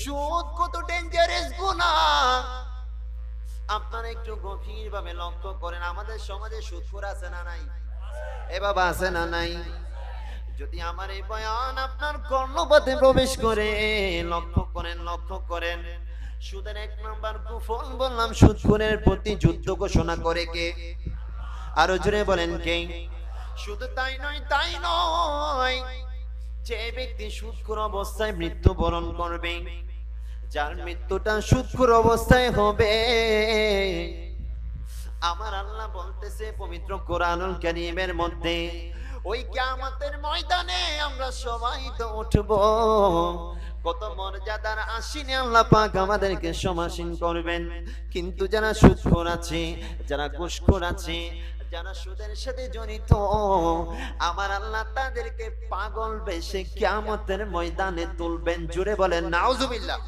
সুদ কত ডেঞ্জারাস গুনাহ আপনারা একটু গভীর ভাবে লক্ষ্য করেন। আমাদের সমাজে সুদখোর আছে না নাই? এ বাবা আছে না নাই? যদি আমার এই বয়ান আপনার কর্ণপথে প্রবেশ করে, লক্ষ্য করেন, লক্ষ্য করেন। সুদের এক নাম্বার কুফল বললাম, সুদখোরের প্রতি যুদ্ধ ঘোষণা করে কে? আরো জোরে বলেন কে? শুধু তাই নয়, তাই নয়, যে ব্যক্তি সুদখোর অবস্থায় মৃত্যুবরণ করবে, যার মৃত্যুটা সুদখোর অবস্থায় হবে, আমার আল্লাহ বলতেছে পবিত্র কোরআনুল কারীমের মধ্যে, ওই কিয়ামতের ময়দানে আমরা সবাই তো উঠব। কত মর্যাদার আসীনে আল্লাহ পাক আমাদেরকে সমাসীন করবেন। কিন্তু যারা সুদখোর আছে, যারা ঘুষখোর আছে, যারা সুদের সাথে জড়িত, আমার আল্লাহ তাদেরকে পাগল বেশে কিয়ামতের ময়দানে তুলবেন। জুড়ে বলেন নাউজুবিল্লাহ।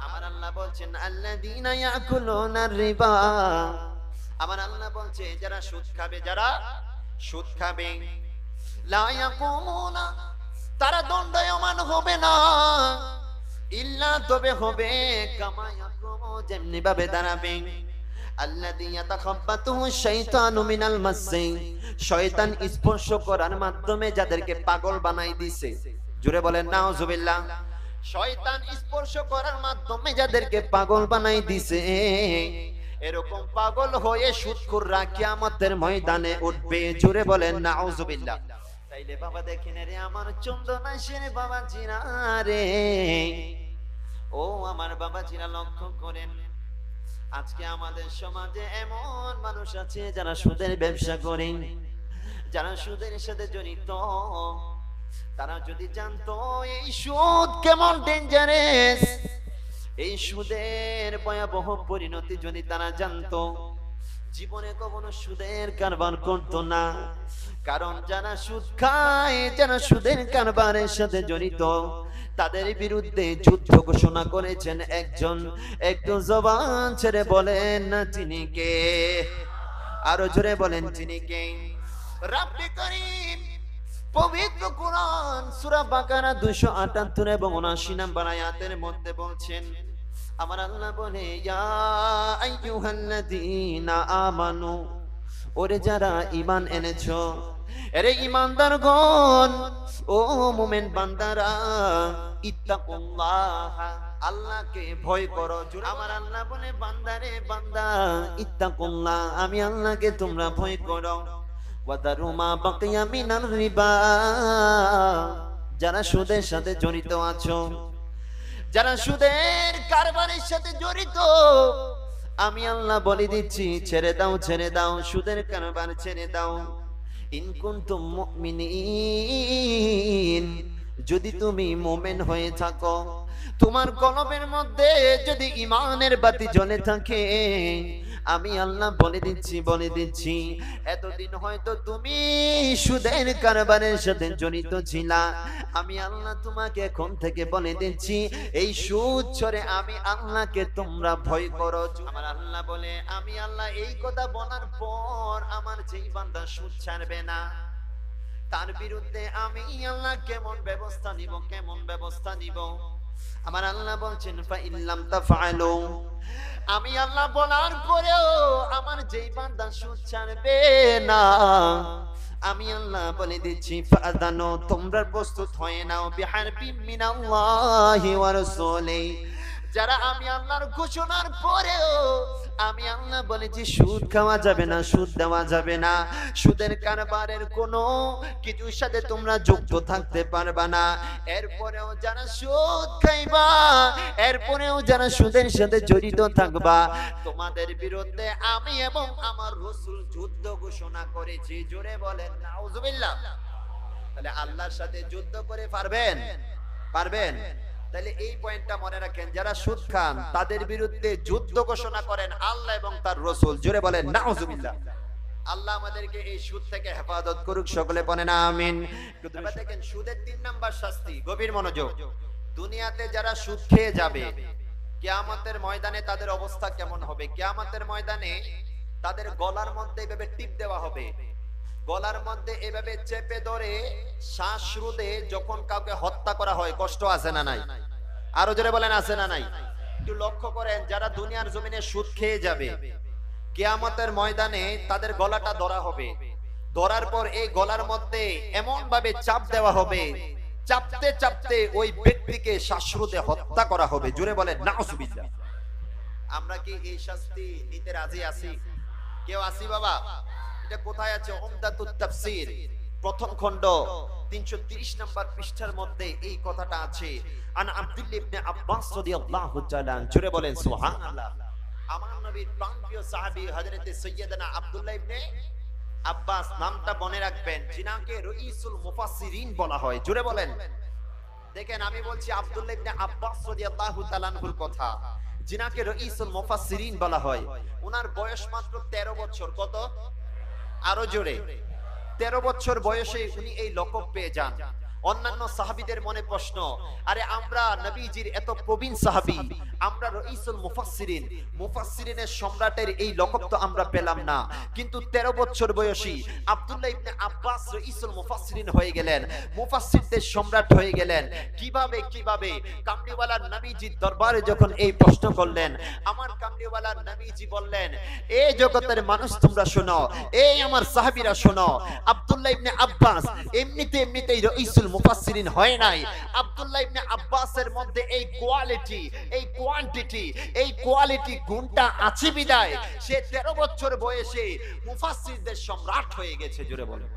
আমার আল্লাহ বলছেন আল্লাযীনা ইয়াকুলুনার রিবা, আমার আল্লাহ বলছে যারা সুদ খাবে, যারা সুদ খাবে, লা ইয়াকুমুনা, তারা দণ্ডায়মান হবে না, ইল্লা, তবে হবে, কামা ইয়াকুমু, যেমনি ভাবে দাঁড়াবে, আল্লাযী ইয়াতাখাব্বাতুহু শাইতানু মিনাল মাসসি, শয়তান স্পর্শ করার মাধ্যমে যাদেরকে পাগল বানাই দিছে। জোরে বলেন নাউজুবিল্লাহ। শয়তান স্পর্শ করার মাধ্যমে যাদেরকে পাগল বানাই দিছে, এরকম পাগল হয়ে সুদখোররা কিয়ামতের ময়দানে উঠবে। জোরে বলেন নাউজুবিল্লাহ। তাইলে বাবা দেখেন রে আমার চন্দনাশের বাবা জিরা রে, ও আমার বাবা জিরা, লক্ষ্য করেন আজকে আমাদের সমাজে এমন মানুষ আছে যারা সুদের ব্যবসা করে, যারা সুদের সাথে জড়িত। তারা যদি জানতো এই সুদ কেমন ডেঞ্জারাস, এই সুদের ভয়াবহ পরিণতি যদি তারা জানতো, জীবনে কখনো সুদের কারবার করতো না। কারণ যারা সুদ খায়, যারা সুদের কারবারের সাথে জড়িত, তাদের বিরুদ্ধে যুদ্ধ ঘোষণা করেছেন একজন। একটু জবান ছেড়ে বলেন না তিনি কে? আরো জোরে বলেন তিনি কে? রব্বে করিম পবিত্র কোরআন সূরা বাকারা 278 এবং 79 নম্বর আয়াতের মধ্যে বলছেন, আমার আল্লাহ বলে, ইয়া আইয়ুহাল্লাযীনা আমানু, ওরে যারা ঈমান এনেছো, আরে ঈমানদারগণ, ও মুমিন বান্দারা, ইত্তাকুল্লাহ, আল্লাহকে ভয় করো। আমার আল্লাহ বলে, বান্দারে বান্দা, ইত্তাকুল্লাহ, আমি আল্লাহকে তোমরা ভয় করো। ওয়াদারু মা বাকিয়া মিনার রিবা, যারা সুদের সাথে জড়িত আছো, যারা সুদের কারবারের সাথে জড়িত, আমি আল্লাহ বলে দিচ্ছি, ছেড়ে দাও, ছেড়ে দাও, সুদের কারবার ছেড়ে দাও। ইন কুনতুম মুমিনিন, যদি তুমি মুমিন হয়ে থাকো, তোমার কলবের মধ্যে যদি ঈমানের বাতি জ্বলে থাকে, আমি আল্লাহ বলে দিচ্ছি, বলে দিচ্ছি, এতদিন হয়তো তুমি সুদের কারবারের সাথে জড়িত ছিলা, আমি আল্লাহ তোমাকে এখন থেকে বলে দিচ্ছি, এই সুদ ছেড়ে আমি আল্লাহকে তোমরা ভয় করো। আমার আল্লাহ বলে, আমি আল্লাহ এই কথা বলার পর আমার যেই বান্দা সুদ ছাড়বে না, তার বিরুদ্ধে আমি আল্লাহ কেমন ব্যবস্থা নিব, কেমন ব্যবস্থা নিব। আমার আল্লাহ বলছেন, ফা ইল্লাম তাফআলু, আমি আল্লাহ বলার পরেও আমার যেই বান্দা সুদ ছাড়বে না, আমি আল্লাহ বলে দিচ্ছি, ফাযানু, তোমরা প্রস্তুত হয়ে নাও, বিহারবিম মিনাল্লাহি ওয়া রাসূলিহি, যারা আমি আল্লাহর ঘোষণার পরেও আমি আল্লাহ বলেছি সুদ খাওয়া যাবে না, সুদ দেওয়া যাবে না, সুদের কারবারের কোনো কিছুর সাথে তোমরা যুক্ত থাকতে পারবা না। এরপরেও যারা সুদ খাইবা, এরপরেও যারা সুদের সাথে জড়িত থাকবা, তোমাদের বিরুদ্ধে আমি এবং আমার রাসূল যুদ্ধ ঘোষণা করেছি। জোরে বলেন নাউজুবিল্লাহ। তাহলে আল্লাহর সাথে যুদ্ধ করে পারবেন? পারবেন? তাহলে এই পয়েন্টটা মনে রাখেন, যারা সুদ খান তাদের বিরুদ্ধে যুদ্ধ ঘোষণা করেন আল্লাহ এবং তার রাসূল। জোরে বলেন নাউজুবিল্লাহ। আল্লাহ আমাদেরকে এই সুদ থেকে হেফাজত করুক, সকলে বলেন আমিন। এবার দেখেন সুদের 3 নাম্বার শাস্তি, গভীর মনোযোগ। দুনিয়াতে যারা সুদ খেয়ে যাবে, কিয়ামতের ময়দানে তাদের অবস্থা কেমন হবে? কিয়ামতের ময়দানে তাদের গলার মধ্যে এভাবে টিপ দেওয়া হবে, গলার মধ্যে এভাবে চেপে ধরে শ্বাস রোধে যখন কাউকে হত্যা করা হয়, কষ্ট আছে না নাই? আরো জোরে বলেন আছে না নাই? একটু লক্ষ্য করেন, যারা দুনিয়ার জমিনে সুদ খেয়ে যাবে, কিয়ামতের ময়দানে তাদের গলাটা ধরা হবে। ধরার পর এই গলার মধ্যে এমন ভাবে চাপ দেওয়া হবে, চাপতে চাপতে ওই ব্যক্তিকে শ্বাসরোধে হত্যা করা হবে। জোরে বলেন নাউজুবিল্লাহ। আমরা কি এই শাস্তি নিতে রাজি আছি? কেউ আছি বাবা? এটা কোথায় আছে? উমদাতুত তাফসীর প্রথম খণ্ড 330 নম্বর পৃষ্ঠার মধ্যে এই কথাটা আছে। আন আব্দুল্লাহ ইবনে আব্বাস রাদিয়াল্লাহু তাআলা, জোরে বলেন সুবহানাল্লাহ। আমার নবীর প্রাণপ্রিয় সাহাবী হযরতে সাইয়্যিদানা আব্দুল্লাহ ইবনে আব্বাস, নামটা মনে রাখবেন, যিনাকে রাইসুল মুফাসসিরিন বলা হয়। জোরে বলেন। দেখেন, আমি বলছি আব্দুল্লাহ ইবনে আব্বাস রাদিয়াল্লাহু তাআলা আনহুর কথা, যিনাকে রাইসুল মুফাসসিরিন বলা হয়। ওনার বয়স মাত্র 13 বছর। কত? আরো জোরে। 13 বছর বয়সে উনি এই লকব পেয়ে যান। অন্যান্য সাহাবীদের মনে প্রশ্ন, আরে আমরা নবীজির এত প্রবীণ সাহাবী, আমরা রাইসুল মুফাসসিরিন, মুফাসসিরিনের সম্রাটের এই লকব তো আমরা পেলাম না, কিন্তু 13 বছর বয়সী আব্দুল্লাহ ইবনে আব্বাস রাইসুল মুফাসসিরিন হয়ে গেলেন, মুফাসসিরদের সম্রাট হয়ে গেলেন কিভাবে? কামলিওয়ালার নবীজির দরবারে যখন এই প্রশ্ন করলেন, আমার কামলিওয়ালার নবীজি বললেন, এই জগতের মানুষ তোমরা শোনো, এই আমার সাহাবীরা শোনো, আব্দুল্লাহ ইবনে আব্বাস এমনিতেই রাইসুল মুফাসসিরিন হয় নাই। আব্দুল্লাহ ইবনে আব্বাসের মধ্যে এই কোয়ালিটি, এই কোয়ান্টিটি, এই কোয়ালিটি গুণটা আছে বিদায় সে 13 বছর বয়সে মুফাসসিরদের সম্রাট হয়ে গেছে। জোরে বলে।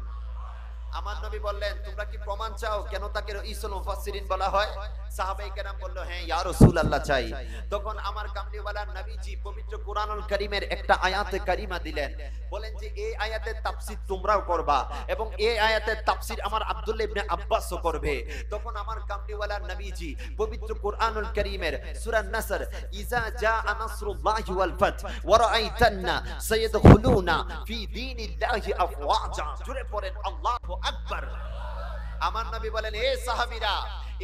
আমার নবী বললেন, তোমরা কি প্রমাণ চাও কেন তাকে রাইসুল মুফাসসিরিন বলা হয়? সাহাবায়ে কেরাম বলল, হ্যাঁ ইয়া রাসূলুল্লাহ চাই। তখন আমার কামলিওয়ালা নবীজি পবিত্র কুরআনুল কারীমের একটা আয়াতে কারিমা দিলেন, বলেন যে এই আয়াতের তাফসীর তোমরাও করবা এবং এই আয়াতের তাফসীর আমার আব্দুল্লাহ ইবনে আব্বাসও করবে। তখন আমার কামলিওয়ালা নবীজি পবিত্র কুরআনুল কারীমের সূরা নাসর, ইজা জাআ নাসরুল্লাহি ওয়াল ফাত ওয়া রাআইতান্না সায়াদখুলুনা ফি দীনিল্লাহি আফওয়াজা, জোরে পড়েন আল্লাহু আকবার। আমার নবী বলেন, হে সাহাবীরা,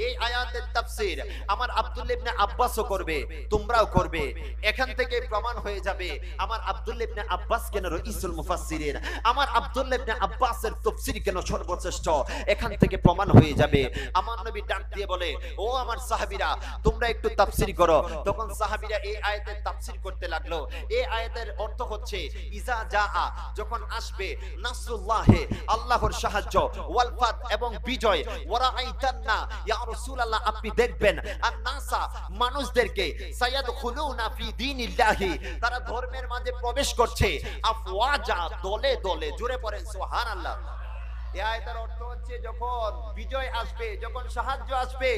এই আয়াতের তাফসীর আমার আব্দুল্লাহ ইবনে আব্বাসও করবে, তোমরাও করবে। এখান থেকে প্রমাণ হয়ে যাবে আমার আব্দুল্লাহ ইবনে আব্বাস কেন রাইসুল মুফাসসিরিন, আমার আব্দুল্লাহ ইবনে আব্বাসের তাফসীর কেন সর্বশ্রেষ্ঠ। এখান থেকে প্রমাণ হয়ে যাবে। আমার নবী ডাক দিয়ে বলে, ও আমার সাহাবীরা, তোমরা একটু তাফসীর করো। তখন সাহাবীরা এই আয়াতের তাফসীর করতে লাগলো। এই আয়াতের অর্থ হচ্ছে, ইজা জাআ, যখন আসবে, নাসরুল্লাহি, আল্লাহর সাহায্য, ওয়াল ফাত, এবং বিজয়, ওয়া রাআইতান্না, ইয়া রাসূলুল্লাহ আপনি দেখবেন, আর নাসা, মানুষদেরকে, সায়াদখুলুনা ফি দীনিল্লাহি, তারা ধর্মের মাঝে প্রবেশ করছে, আফওয়াজা, দলে দলে। জোরে পড়েন সুবহানাল্লাহ। এই আয়াতের অর্থ হচ্ছে, যখন বিজয় আসবে, যখন সাহায্য আসবে,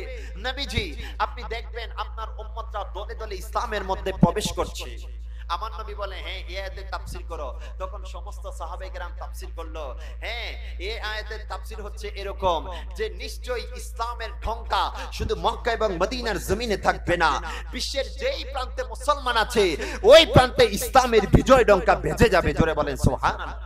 নবীজি আপনি দেখবেন আপনার উম্মতরা দলে দলে ইসলামের মধ্যে প্রবেশ করছে। আমার নবী বলে, হ্যাঁ এই আয়াতের তাফসীর করো। তখন সমস্ত সাহাবায়ে কেরাম তাফসীর করলো। হ্যাঁ, এই আয়াতের তাফসীর হচ্ছে এরকম যে নিশ্চয়ই ইসলামের ঢঙ্কা শুধু মক্কা এবং মদিনার জমিনে থাকবে না, বিশ্বের যেই প্রান্তে মুসলমান আছে ওই প্রান্তে ইসলামের বিজয় ডঙ্কা বেজে যাবে। জোরে বলেন সুবহানাল্লাহ।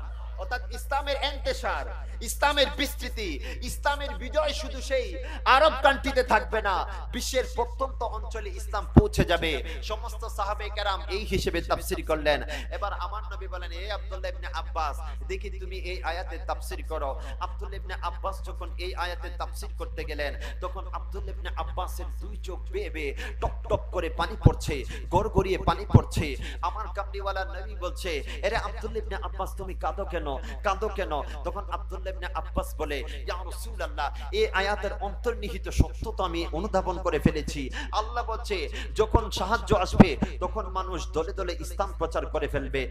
অর্থাৎ ইসলামের ইন্তেশার, ইসলামের বিস্তৃতি, ইসলামের বিজয় শুধু সেই আরব কান্ট্রিতে থাকবে না, বিশ্বের প্রত্যন্ত অঞ্চলে ইসলাম পৌঁছে যাবে। সমস্ত সাহাবায়ে কেরাম এই হিসেবে তাফসীর করলেন। এবার আমার নবী বলেন, হে আব্দুল্লাহ ইবনে আব্বাস, দেখি তুমি এই আয়াতের তাফসীর করো। আব্দুল্লাহ ইবনে আব্বাস যখন এই আয়াতের তাফসীর করতে গেলেন, তখন আব্দুল্লাহ ইবনে আব্বাসের দুই চোখ বেয়ে বেয়ে টপ টপ করে পানি পড়ছে, গড়গড়িয়ে পানি পড়ছে। আমার কামলিওয়ালা নবী বলছে, আরে আব্দুল্লাহ ইবনে আব্বাস তুমি কাঁদো কেন? তখন আব্দুল্লাহ ইবনে আব্বাস বলে, ইয়া রাসূলুল্লাহ, এই আয়াতের অন্তর্নিহিত সত্যতা আমি অনুধাবন করে ফেলেছি। আল্লাহ বলছে, যখন সাহায্য আসবে তখন মানুষ দলে দলে ইসলাম প্রচার করে ফেলবে,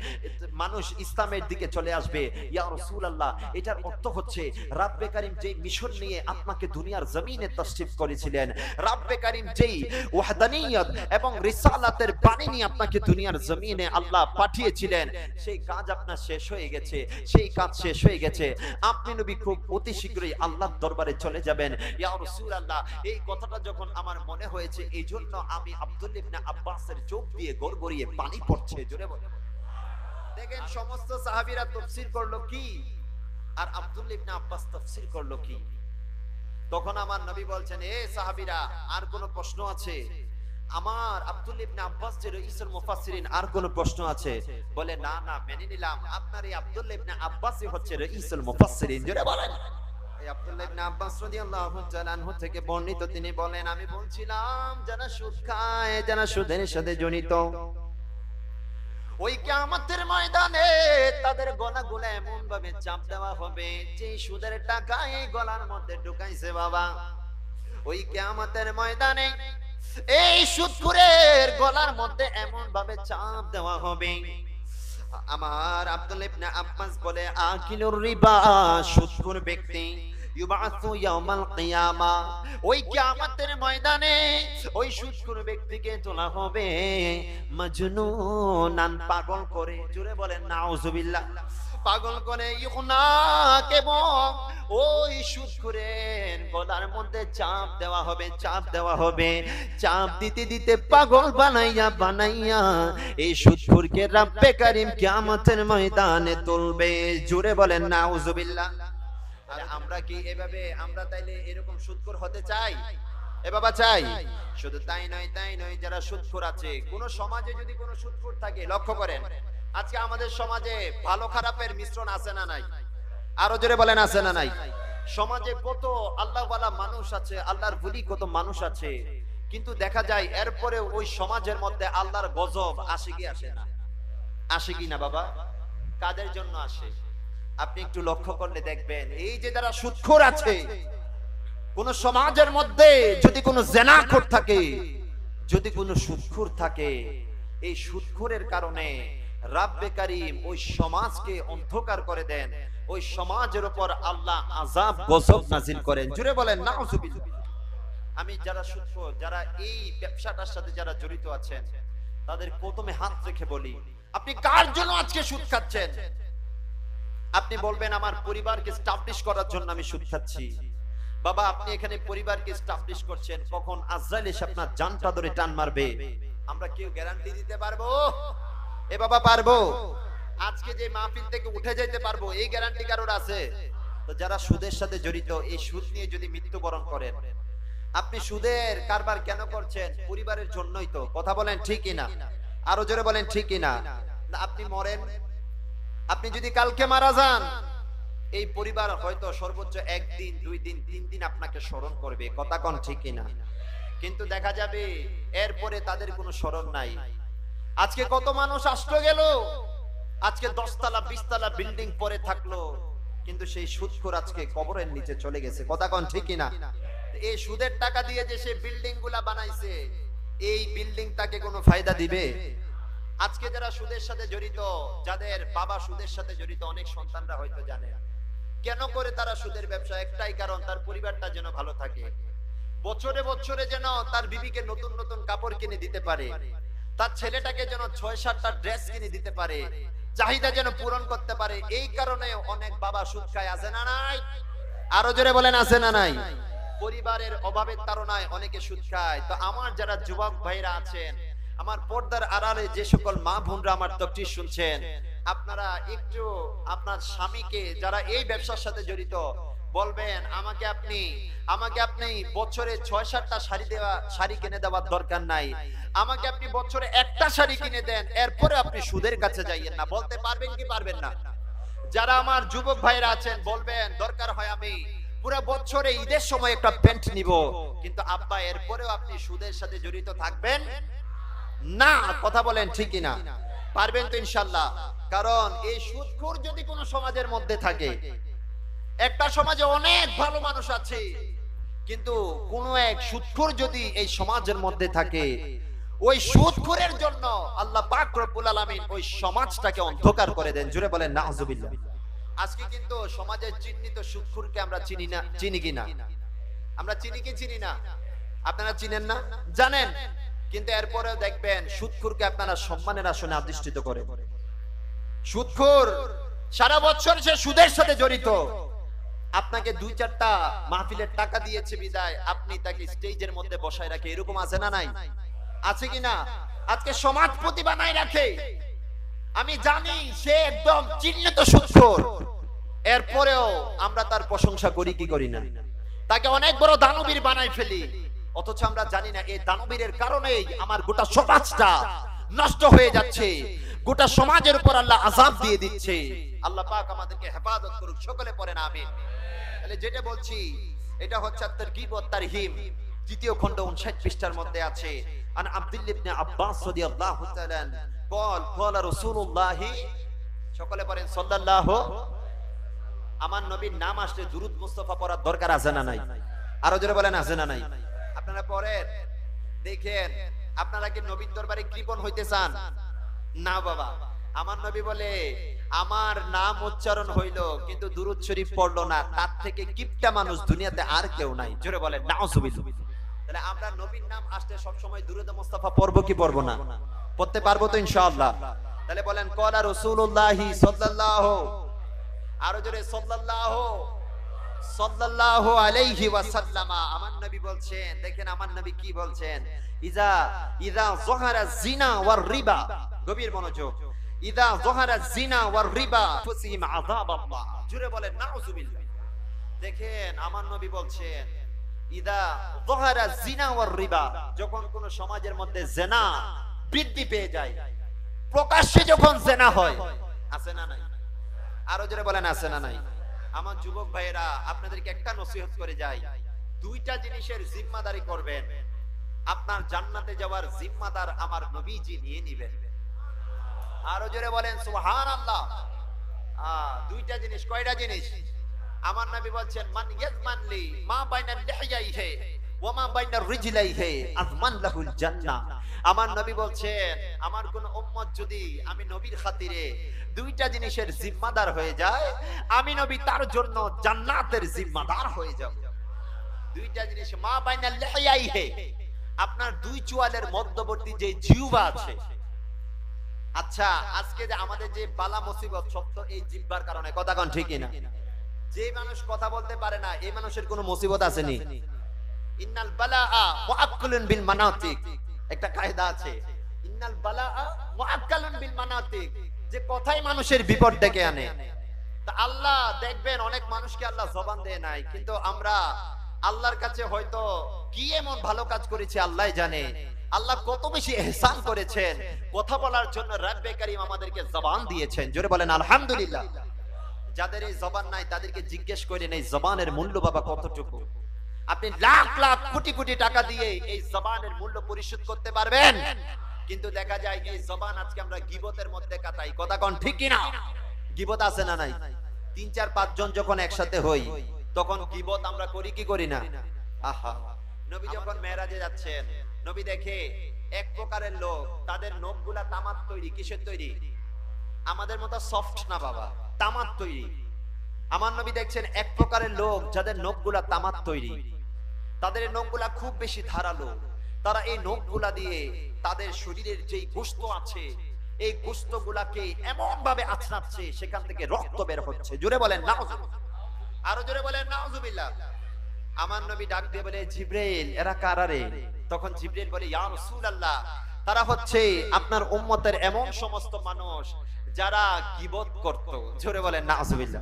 মানুষ ইসলামের দিকে চলে আসবে। ইয়া রাসূলুল্লাহ, এটার অর্থ হচ্ছে রাব্বে কারীম যেই মিশন নিয়ে আপনাকে দুনিয়ার জমিনে তাশরীফ করেছিলেন, রাব্বে কারীম যেই ওয়াহদানিয়ত এবং রিসালাতের বাণী নিয়ে আপনাকে দুনিয়ার জমিনে আল্লাহ পাঠিয়েছিলেন, সেই কাজ আপনার শেষ হয়ে গেছে, সেই কাজ শেষ হয়ে গেছে। আপনি নবী খুব অতি শীঘ্রই আল্লাহর দরবারে চলে যাবেন। ইয়া রাসূলুল্লাহ, এই কথাটা যখন আমার মনে হয়েছে, এইজন্য আমি আব্দুল্লাহ ইবনে আব্বাসের চোখ দিয়ে গড়গড়িয়ে পানি পড়ছে। জোরে বলেন। দেখেন, সমস্ত সাহাবীরা তাফসীর করলো কি, আর আব্দুল্লাহ ইবনে আব্বাস তাফসীর করলো কি। তখন আমার নবী বলছেন, এ সাহাবীরা, আর কোনো প্রশ্ন আছে? আমার আব্দুল্লাহ ইবনে আব্বাস যে রাইসুল মুফাসসিরিন, আর কোনো প্রশ্ন আছে? বলে, না না, মেনে নিলাম আপনার এই আব্দুল্লাহ ইবনে আব্বাসই হচ্ছে রাইসুল মুফাসসিরিন। জোরে বলেন। আব্দুল্লাহ ইবনে আব্বাস রাদিয়াল্লাহু তাআলা আনহু থেকে বর্ণিত, তিনি বলেন, আমি বলছিলাম যারা সুদ খায়, যারা সুদের সাথে জড়িত, ওই কিয়ামতের ময়দানে তাদের গলাগুলো এমন ভাবে চাপ দেওয়া হবে যে সুদের টাকা এই গলার মধ্যে ঢুকাইছে বাবা, ওই কিয়ামতের ময়দানে এই সুদখোরের গলার মধ্যে এমন ভাবে চাপ দেওয়া হবে। আমার আব্দুল্লাহ ইবনে আব্বাস বলে, আকিলুর রিবা, সুদখোর ব্যক্তি, ইউবাসু ইয়াউমাল কিয়ামা, ওই কিয়ামতের ময়দানে ওই সুদখোর ব্যক্তিকে তোলা হবে মাজনুনান, পাগল করে, জোরে বলেন নাউজুবিল্লাহ, পাগল করে, ইউনা, এবং ওই সুদখোরের গলার মধ্যে চাপ দেওয়া হবে, চাপ দেওয়া হবে, চাপ দিতে দিতে পাগল বানাইয়া বানাইয়া এই সুদখোরকে রব্বে কারীম কিয়ামতের ময়দানে তুলবে, জোরে বলেন নাউজুবিল্লাহ। আর আমরা কি এভাবে, আমরা তাইলে এরকম সুদখোর হতে চাই? এ বাবা চাই? শুধু তাই নয়, তাই নয়, যারা সুদখোর আছে, কোন সমাজে যদি কোনো সুদখোর থাকে, লক্ষ্য করেন আজকে আমাদের সমাজে ভালো খারাপের মিশ্রণ আছে না নাই? আরো জোরে বলেন আছে না নাই? সমাজে কত আল্লাহওয়ালা মানুষ আছে, আল্লাহর ওলি কত মানুষ আছে, কিন্তু দেখা যায় এরপরে ওই সমাজের মধ্যে আল্লাহর গজব আসে কি আসে না? আসে কি না বাবা? কাদের জন্য আসে? আপনি একটু লক্ষ্য করলে দেখবেন, এই যে যারা সুদখোর আছে, কোন সমাজের মধ্যে যদি কোনো জেনাখোর থাকে, যদি কোনো সুদখোর থাকে, এই সুদখোরের কারণে রব্বে কারীম ওই সমাজকে অন্ধকার করে দেন, ওই সমাজের উপর আল্লাহ আযাব গজব নাযিল করেন, জুড়ে বলেন নাউযুবিল্লাহ। আমি যারা সুদখোর, যারা এই ব্যবসাটার সাথে যারা জড়িত আছেন, তাদের প্রথমে হাত রেখে বলি, আপনি কার জন্য আজকে সুদ খাচ্ছেন? আপনি বলবেন আমার পরিবারকে স্টাবলিশ করার জন্য আমি সুদ খাচ্ছি। বাবা, আপনি এখানে পরিবারকে স্টাবলিশ করছেন, কখন আজরাইল এসে আপনার জানটা ধরে টান মারবে আমরা কেউ গ্যারান্টি দিতে পারবো? এ বাবা পারবো? আজকে যে মাহফিল থেকে উঠে যেতে পারবো এই গ্যারান্টি কারোর আছে? তো যারা সুদের সাথে জড়িত, এই সুদ নিয়ে যদি মৃত্যুবরণ করেন, আপনি সুদের কারবার কেন করছেন? পরিবারের জন্যই তো, কথা বলেন ঠিক কিনা? আরো জোরে বলেন ঠিক কিনা? আপনি মরেন, আপনি যদি কালকে মারা যান, এই পরিবার হয়তো সর্বোচ্চ একদিন, 2 দিন, 3 দিন আপনাকে স্মরণ করবে, কথা কোন ঠিক কিনা? কিন্তু দেখা যাবে এরপরে তাদের কোনো স্মরণ নাই। আজকে কত মানুষ আসলো গেল, আজকে 10 তলা 20 তলা বিল্ডিং পরে থাকলো, কিন্তু সেই সুদখোর আজকে কবরের নিচে চলে গেছে, কথা কোন ঠিক কিনা? এই সুদের টাকা দিয়ে যে সেই বিল্ডিং গুলা বানাইছে, এই বিল্ডিং তাকে কোনো ফায়দা দিবে? আজকে যারা সুদের সাথে জড়িত, যাদের বাবা সুদের সাথে জড়িত, অনেক সন্তানরা হয়তো জানে কেন করে তারা সুদের ব্যবসা, একটাই কারণ, তার পরিবারটা যেন ভালো থাকে, বছরে বছরে যেন তার বিবিকে নতুন নতুন কাপড় কিনে দিতে পারে, তার ছেলেটাকে যেন 6-7টা ড্রেস কিনে দিতে পারে, চাহিদা যেন পূরণ করতে পারে। এই কারণে অনেক বাবা সুদ খায়, আছে না নাই? আরো জোরে বলেন আছে না নাই? পরিবারের অভাবের তাড়নায় অনেকে সুদ খায়। তো আমার যারা যুবক ভাইরা আছেন, আমার পর্দার আড়ালে যে সকল মা বোনরা আমার তকরির শুনছেন, আপনারা একটু আপনার স্বামীকে, যারা এই ব্যবসার সাথে জড়িত, বলবেন আমাকে আপনি বছরে 6-7টা শাড়ি কিনে দেওয়ার দরকার নাই, আমাকে আপনি বছরে একটা শাড়ি কিনে দেন, এরপরে আপনি সুদের কাছে যাইয়েন না। বলতে পারবেন কি পারবেন না? যারা আমার যুবক ভাইরা আছেন, বলবেন দরকার হয় আমি পুরো বছরে ঈদের সময় একটা প্যান্ট নিব, কিন্তু আব্বা এরপরেও আপনি সুদের সাথে জড়িত থাকবেন না, কথা বলেন ঠিক কিনা? পারবেন তো ইনশাআল্লাহ? কারণ এই সুদখোর যদি কোন সমাজের মধ্যে থাকে, একটা সমাজে অনেক ভালো মানুষ আছে, কিন্তু কোন এক সুদখোর যদি এই সমাজের মধ্যে থাকে, ওই সুদখোরের জন্য আল্লাহ পাক রব্বুল আলামিন ওই সমাজটাকে অন্ধকার করে দেন, জুড়ে বলেন নাউযুবিল্লাহ। আজকে কিন্তু সমাজের চিহ্নিত সুদখোরকে আমরা চিনি না, চিনি কিনা? আমরা চিনি কি চিনি না? আপনারা চিনেন না, জানেন, কিন্তু এরপরেও দেখবেন সুদখোরকে আপনারা সম্মানের আসনে অধিষ্ঠিত করেন। সুদখোর সারা বছর সে সুদের সাথে জড়িত, আপনাকে 2-4টা মাহফিলের টাকা দিয়েছে বিদায় আপনি তাকে স্টেজের মধ্যে বসায় রাখে, এরকম আছে না নাই? আছে কিনা? আজকে সমাজপতি বানায় রাখে। আমি জানি সে একদম চিহ্নিত সুদখোর, এরপরেও আমরা তার প্রশংসা করি কি করি না? তাকে অনেক বড় দানবীর বানাই ফেলি, অথচ আমরা জানি না এই দানবীরের কারণেই আমার গোটা সমাজটা নষ্ট হয়ে যাচ্ছে। গোটা সমাজের উপর আল্লাহ আযাব দিয়ে দিচ্ছে। আল্লাহ পাক আমাদেরকে হেফাজত করুক, সকলে পড়েন আমিন। তাহলে যেটা বলছি এটা হচ্ছে তারগীব ওয়া তারহিব, তৃতীয় খণ্ড 59 পৃষ্ঠার মধ্যে আছে। আন আব্দুল্লাহ ইবনে আব্বাস রাদিয়াল্লাহু তাআলা قال قال رسول الله, সকলে পড়েন সাল্লাল্লাহু। আমার নবীর নাম আসলে দুরূদ মুস্তাফা পড়ার দরকার আছে না নাই? আরো জোরে বলেন আছে না নাই? আপনারা পড়েন, দেখেন আপনারা কি নবীর দরবারে কৃপণ হইতে চান? না বাবা, আমার নবী বলে আমার নাম উচ্চারণ হইলো কিন্তু দুরূদ শরীফ পড়লো না, তার থেকে কিপটা মানুষ দুনিয়াতে আর কেউ নাই। জোরে বলেন নাউজুবিল্লাহ। তাহলে আমরা নবীর নাম আসলে সব সময় দুরূদ মুস্তাফা পড়বো কি পড়বো না? পড়তে পারবো তো ইনশাআল্লাহ। তাহলে বলেন ক্বালা রাসূলুল্লাহি সাল্লাল্লাহু, আরো জোরে সাল্লাল্লাহু আলাইহি ওয়াসাল্লাম। আমার নবী বলছেন, দেখেন আমার নবী কি বলছেন, ইযা যাহারা জিনা ওয়ার রিবা, গভীর মনোযোগ, ইযা যাহারা জিনা ওয়ার রিবা ফাসিম আযাবাল্লাহ। জোরে বলেন নাউজুবিল্লাহ। দেখেন আমার নবী বলছেন ইযা যাহারা জিনা ওয়ার রিবা, যখন কোন সমাজের মধ্যে জিনা বৃদ্ধি পেয়ে যায়, প্রকাশ্যে যখন জিনা হয়, আছে না নাই? আরো জোরে বলেন আছে না নাই? আমার যুবক ভাইয়েরা আপনাদেরকে একটা নসিহত করে যাই, দুইটা জিনিসের জিম্মাদারি করবেন। আপনার জান্নাতে যাওয়ার জিম্মাদার আমার নবীজি নিয়ে নেবেন। আরো জোরে বলেন সুবহানাল্লাহ। দুইটা জিনিস, কয়টা জিনিস? আমার নবী বলছেন মান ইয়াজমানলি মা বাইনা লিহইয়াইহি ওয়া মা বাইনা রিজলাইহি আযমান লাহুল জান্নাহ। আমার নবী বলছেন আমার কোন উম্মত যদি আমি নবীর খাতিরে দুইটা জিনিসের জিম্মাদার হয়ে যায়, আমি নবী তার জন্য জান্নাতের জিম্মাদার হয়ে যাব। দুইটা জিনিস, মা বাইনা লিহইয়াইহি, আপনার দুই চুয়ালের মধ্যবর্তী যে জিহ্বা আছে। আচ্ছা, আজকে যে আমাদের যে বালা মুসিবত সব তো এই জিহ্বার কারণে, কথা কোন ঠিক না? যে মানুষ কথা বলতে পারে না এই মানুষের কোনো মুসিবত আসেনি। ইন্নাল বালাআ মুআক্কালুন বিল মানাতিক, একটা কায়দা আছে, ইন্নাল বালাআ মুআক্কালুন বিল মানাতিক, যে কথাই মানুষের বিপদ ডেকে আনে। তা আল্লাহ দেখবেন অনেক মানুষকে আল্লাহ জবান দেয় নাই, কিন্তু আমরা আল্লাহর কাছে হয়তো কি এমন ভালো কাজ করেছি আল্লাহ জানে। আল্লাহ কত বেশি ইহসান করেছেন, কথা বলার জন্য রব্বে কারীম আমাদেরকে জবান দিয়েছেন। জোরে বলেন আলহামদুলিল্লাহ। যাদের এই জবান নাই তাদেরকে জিজ্ঞেস করেন এই জবানের মূল্য বাবা কতটুকু। আপনি লাখ লাখ কোটি কোটি টাকা দিয়ে এই জবানের মূল্য পরিশোধ করতে পারবেন, কিন্তু দেখা যায় এই জবান আজকে আমরা গীবতের মধ্যে কাটাই। কথা কোন ঠিক কিনা? গীবত আছে না নাই? 3-4-5 জন যখন একসাথে হই তখন গীবত আমরা করি কি করি না? আহা, নবী যখন মেরাজে যাচ্ছেন, নবী দেখে এক প্রকারের লোক, তাদের নখগুলা তামার তৈরি। কিসের তৈরি? আমাদের মতো সফট না বাবা, তামার তৈরি। আমার নবী দেখছেন এক প্রকারের লোক যাদের নখগুলা তামার তৈরি, তাদের নখগুলা খুব বেশি ধারালো। তারা এই নখগুলা দিয়ে তাদের শরীরের যেই গোশত আছে এই গোশতগুলাকে এমন ভাবে আঁচড়াচ্ছে সেখান থেকে রক্ত বের হচ্ছে। জোরে বলেন নাউজুবিল্লাহ। আরো জোরে বলেন নাউজুবিল্লাহ। আমার নবী ডাক দিয়ে বলে জিবরাইল, এরা কারা রে? তখন জিবরাইল বলে ইয়া রাসূলুল্লাহ, তারা হচ্ছে আপনার উম্মতের এমন সমস্ত মানুষ যারা গীবত করত। জোরে বলেন নাউজুবিল্লাহ।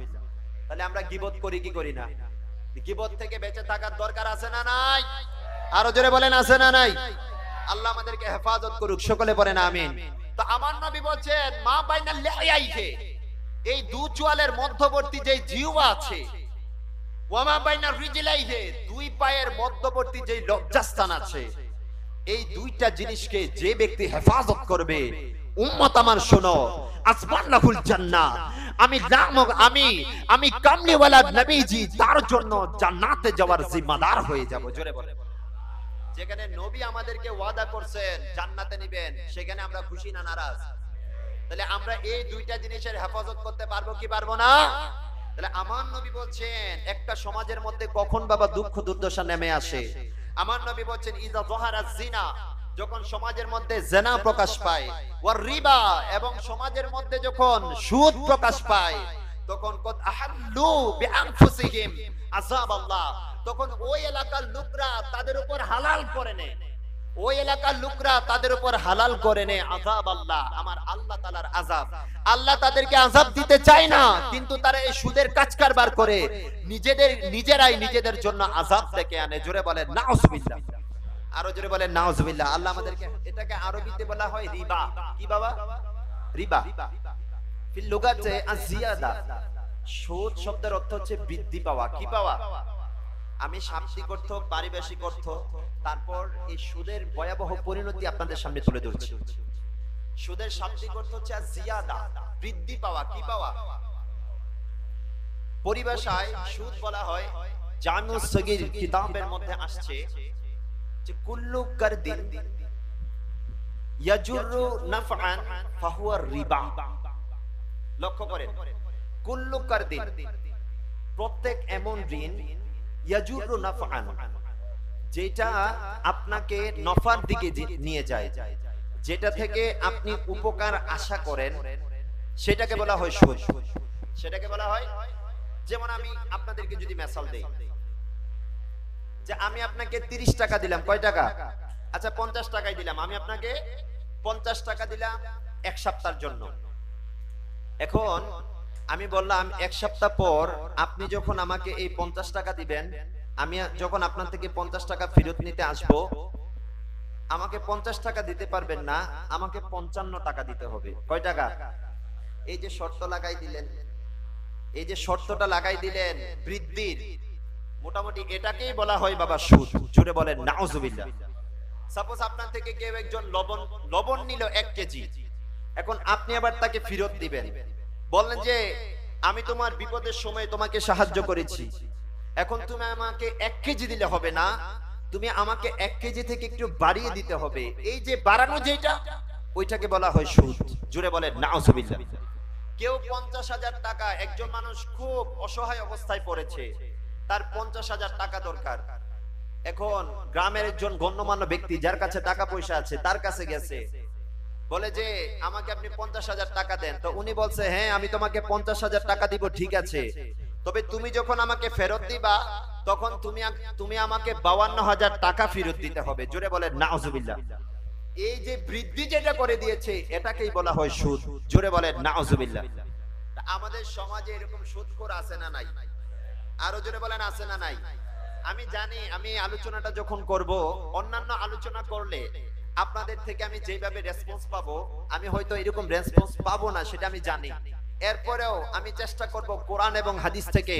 তাহলে আমরা গীবত করি কি করি না? গীবত থেকে বেঁচে থাকার দরকার আছে না নাই? আরো জোরে বলেন আছে না নাই? আল্লাহ আমাদেরকে হেফাজত করুক, সকলে বলেন আমিন। তো আমার নবী বলেন মা বাইনা লিহইয়াইহি, এই দু চুয়ালের মধ্যবর্তী যে জিহ্বা আছে, ওয়া মা বাইনা রিজলাইহি, দুই পায়ের মধ্যবর্তী যে লজ্জাস্থান আছে, এই দুইটা জিনিসকে যে ব্যক্তি হেফাজত করবে, উম্মত আমার শোনো, আসমান লাহুল জান্নাহ, আমি কামলিওয়ালা নবীজি তার জন্য জান্নাতে যাওয়ার জিম্মাদার হয়ে যাব। জোরে বলেন। যেখানে নবী আমাদেরকে ওয়াদা করছেন জান্নাতে নেবেন, সেখানে আমরা খুশি না নারাজ? তাহলে আমরা এই দুইটা জিনিসের হেফাজত করতে পারবো কি পারবো না? তাহলে আমার নবী বলছেন একটা সমাজের মধ্যে কখন বাবা দুঃখ দুর্দশা নেমে আসে, আমার নবী বলছেন ইযা যাহারা জিনা, যখন সমাজের মধ্যে জিনা প্রকাশ পায়, ওয়ার রিবা, এবং সমাজের মধ্যে যখন সুদ প্রকাশ পায়, তখন কদ আহাল্লু বিআনফুসিহিম আযাবাল্লাহ, তখন ওই এলাকার লোকরা তাদের উপর হালাল করে নেয়, ওই এলাকার লোকরা তাদের উপর হালাল করে নেয় আযাব আল্লাহ, আমার আল্লাহ তাআলার আযাব। আল্লাহ তাদেরকে আযাব দিতে চায় না, কিন্তু তারা এই সুদের কাজ কারবার করে নিজেরাই নিজেদের জন্য আযাব ডেকে আনে। জোরে বলেন নাউজুবিল্লাহ। আরো জোরে বলেন নাউজুবিল্লাহ। আল্লাহ আমাদেরকে, এটাকে আরবিতে বলা হয় রিবা। কি বাবা? রিবা ফিল লুগাতে আযিয়াদা। সুদ শব্দের অর্থ হচ্ছে বৃদ্ধি পাওয়া। কি পাওয়া? আমি শাব্দিক অর্থ, পারিভাষিক অর্থ, তারপর এই সুদের ভয়াবহ পরিণতি আপনাদের সামনে তুলে ধরছি। সুদের শাব্দিক অর্থ হচ্ছে জিয়াদা, বৃদ্ধি পাওয়া। কি পাওয়া? পরিভাষায় সুদ বলা হয়, জামিউস সগীর কিতাবের মধ্যে আসছে যে কুল্লু কারদিন ইয়াজুরু নাফআন ফাহুয়া রিবা। লক্ষ্য করেন, কুল্লু কারদিন, প্রত্যেক এমন ঋণ, ইয়াজুরু নাফআন, যেটা আপনাকে নফার দিকে নিয়ে যায়, যেটা থেকে আপনি উপকার আশা করেন, সেটাকে বলা হয় সুদ। সেটাকে বলা হয়, যেমন আমি আপনাদেরকে যদি মিসাল দেই যে আমি আপনাকে 30 টাকা দিলাম। কয় টাকা? আচ্ছা 50 টাকাই দিলাম। আমি আপনাকে 50 টাকা দিলাম এক সপ্তাহের জন্য। এখন আমি বললাম এক সপ্তাহ পর আপনি যখন আমাকে এই 50 টাকা দিবেন, আমি যখন আপনার থেকে 50 টাকা ফেরত নিতে আসব, আমাকে 50 টাকা দিতে পারবেন না, আমাকে 55 টাকা দিতে হবে। কয় টাকা? এই যে শর্ত লাগাই দিলেন, এই যে শর্তটা লাগাই দিলেন বৃদ্ধির, মোটামুটি এটাকেই বলা হয় বাবা সুদ। জুড়ে বলেন নাউজুবিল্লাহ। সাপোজ আপনার থেকে কেউ একজন লবণ নিল 1 কেজি, এখন আপনি আবার তাকে ফেরত দিবেন। বললেন যে আমি তোমার বিপদের সময় তোমাকে সাহায্য করেছি, এখন তুমি আমাকে 1 কেজি দিলে হবে না, তুমি আমাকে 1 কেজি থেকে একটু বাড়িয়ে দিতে হবে। এই যে বাড়ানো যেটা, ওইটাকে বলা হয় সুদ। জুড়ে বলেন নাউজুবিল্লাহ। কেউ 50,000 টাকা, একজন মানুষ খুব অসহায় অবস্থায় পড়েছে, তার 50,000 টাকা দরকার। এখন গ্রামের একজন গণ্যমান্য ব্যক্তি যার কাছে টাকা পয়সা আছে তার কাছে গেছে, বলে যে আমাকে আপনি 50,000 টাকা দেন। তো উনি বলছে হ্যাঁ আমি তোমাকে 50,000 টাকা দিব, ঠিক আছে, তবে তুমি যখন আমাকে ফেরত দিবা তখন তুমি আমাকে 52,000 টাকা ফেরত দিতে হবে। জোরে বলেন নাউজুবিল্লাহ। এই যে বৃদ্ধি যেটা করে দিয়েছে এটাকেই বলা হয় সুদ। জোরে বলেন নাউজুবিল্লাহ। আমাদের সমাজে এরকম সুদখোর আছে না নাই? আরো জোরে বলেন আছে না নাই? আমি জানি আমি আলোচনাটা যখন করব, অন্যান্য আলোচনা করলে আপনাদের থেকে আমি যেভাবে রেসপন্স পাবো, আমি হয়তো এরকম রেসপন্স পাবো না, সেটা আমি জানি। এরপরেও আমি চেষ্টা করব কোরআন এবং হাদিস থেকে